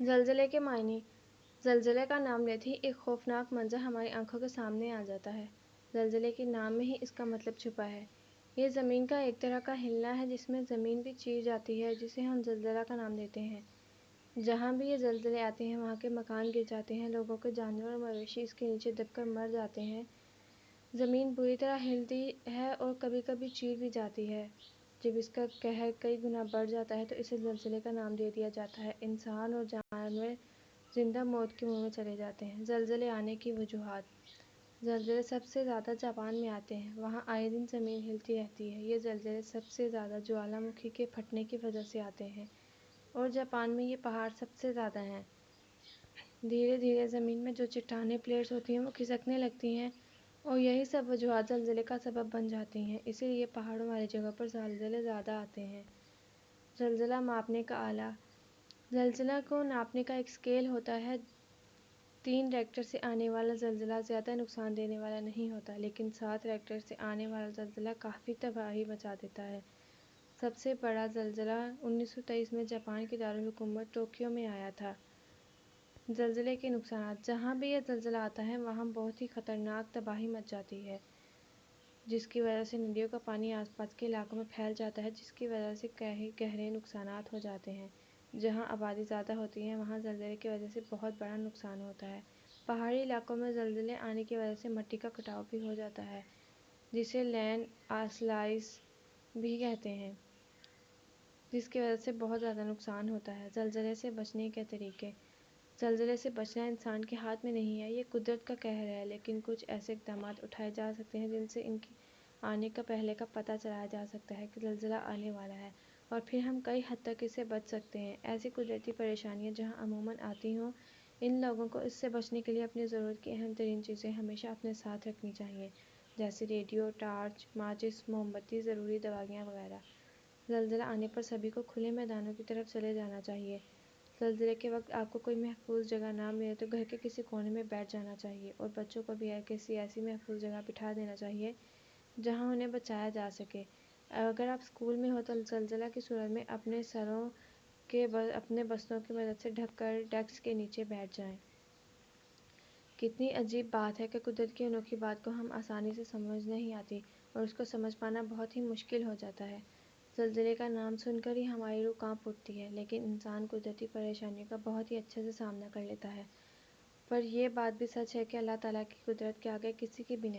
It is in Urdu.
زلزلے کے معنی۔ زلزلے کا نام لیتے ہی ایک خوفناک منظر ہماری آنکھوں کے سامنے آ جاتا ہے۔ زلزلے کے نام میں ہی اس کا مطلب چھپا ہے۔ یہ زمین کا ایک طرح کا ہلنا ہے جس میں زمین بھی چیر جاتی ہے، جسے ہم زلزلہ کا نام دیتے ہیں۔ جہاں بھی یہ زلزلے آتے ہیں وہاں کے مکان گر جاتے ہیں، لوگوں کے جانور اور مویشی اس کے نیچے دب کر مر جاتے ہیں۔ زمین بری طرح ہلتی ہے اور کبھی کبھی چیر بھی جاتی ہے۔ جب اس کا قہر کئی گنا بڑھ جاتا ہے تو اسے زلزلے کا نام دے دیا جاتا ہے۔ انسان اور جانور زندہ موت کے منہ میں چلے جاتے ہیں۔ زلزلے آنے کی وجوہات۔ زلزلے سب سے زیادہ جاپان میں آتے ہیں۔ وہاں آئے دن زمین ہلتی رہتی ہے۔ یہ زلزلے سب سے زیادہ جوالا مکھی کے پھٹنے کی وجہ سے آتے ہیں اور جاپان میں یہ پہاڑ سب سے زیادہ ہیں۔ دھیرے دھیرے زمین میں جو چٹانیں پلیٹس ہوتی ہیں وہ کھسکنے لگتی ہیں اور یہی سب وجوہات زلزلے کا سبب بن جاتی ہیں۔ اسی لیے پہاڑوں والی جگہوں پر زلزلے زیادہ آتے ہیں۔ زلزلہ ماپنے کا آلہ۔ زلزلہ کو ناپنے کا ایک اسکیل ہوتا ہے۔ 3 ریکٹر سے آنے والا زلزلہ زیادہ نقصان دینے والا نہیں ہوتا، لیکن 7 ریکٹر سے آنے والا زلزلہ کافی تباہی مچا دیتا ہے۔ سب سے بڑا زلزلہ 1923 میں جاپان کے دارالحکومت ٹوکیو میں آیا تھا۔ زلزلے کے نقصانات۔ جہاں بھی یہ زلزلہ آتا ہے وہاں بہت ہی خطرناک تباہی مچ جاتی ہے، جس کی وجہ سے ندیوں کا پانی آس پاس کے علاقوں میں پھیل جاتا ہے، جس کی وجہ سے گہرے نقصانات ہو جاتے ہیں۔ جہاں آبادی زیادہ ہوتی ہے وہاں زلزلے کی وجہ سے بہت بڑا نقصان ہوتا ہے۔ پہاڑی علاقوں میں زلزلے آنے کی وجہ سے مٹی کا کٹاؤ بھی ہو جاتا ہے، جسے لینڈ سلائڈز بھی کہتے ہیں، جس کی وجہ سے بہت زیادہ نقصان ہوتا ہے۔ زلزلے سے بچنے کے طریقے۔ زلزلے سے بچنا انسان کے ہاتھ میں نہیں ہے، یہ قدرت کا قہر ہے، لیکن کچھ ایسے اقدامات اٹھائے جا سکتے ہیں جن سے ان کے آنے کا پہلے کا پتہ چلایا جا سکتا ہے کہ زلزلہ آنے والا ہے، اور پھر ہم کئی حد تک اس سے بچ سکتے ہیں۔ ایسی قدرتی پریشانیاں جہاں عموماً آتی ہوں، ان لوگوں کو اس سے بچنے کے لیے اپنی ضرورت کی اہم ترین چیزیں ہمیشہ اپنے ساتھ رکھنی چاہیے، جیسے ریڈیو، ٹارچ، ماچس، موم بتی، ضروری دوائیاں وغیرہ۔ زلزلہ آنے پر سبھی کو کھلے میدانوں کی طرف چلے جانا چاہیے۔ زلزلے کے وقت آپ کو کوئی محفوظ جگہ نہ ملے تو گھر کے کسی کونے میں بیٹھ جانا چاہیے، اور بچوں کو بھی کسی ایسی محفوظ جگہ بٹھا دینا چاہیے جہاں انہیں بچایا جا سکے۔ اگر آپ اسکول میں ہو تو زلزلہ کی صورت میں اپنے سروں کے اپنے بستوں کی مدد سے ڈھک کر ڈیسک کے نیچے بیٹھ جائیں۔ کتنی عجیب بات ہے کہ قدرت کی انوکھی بات کو ہم آسانی سے سمجھ نہیں آتی اور اس کو سمجھ پانا بہت ہی مشکل ہو جاتا ہے۔ زلزلے کا نام سن کر ہی ہماری روح کانپ اٹھتی ہے، لیکن انسان قدرتی پریشانیوں کا بہت ہی اچھے سے سامنا کر لیتا ہے۔ پر یہ بات بھی سچ ہے کہ اللہ تعالیٰ کی قدرت کے آگے کسی کی بھی نہیں۔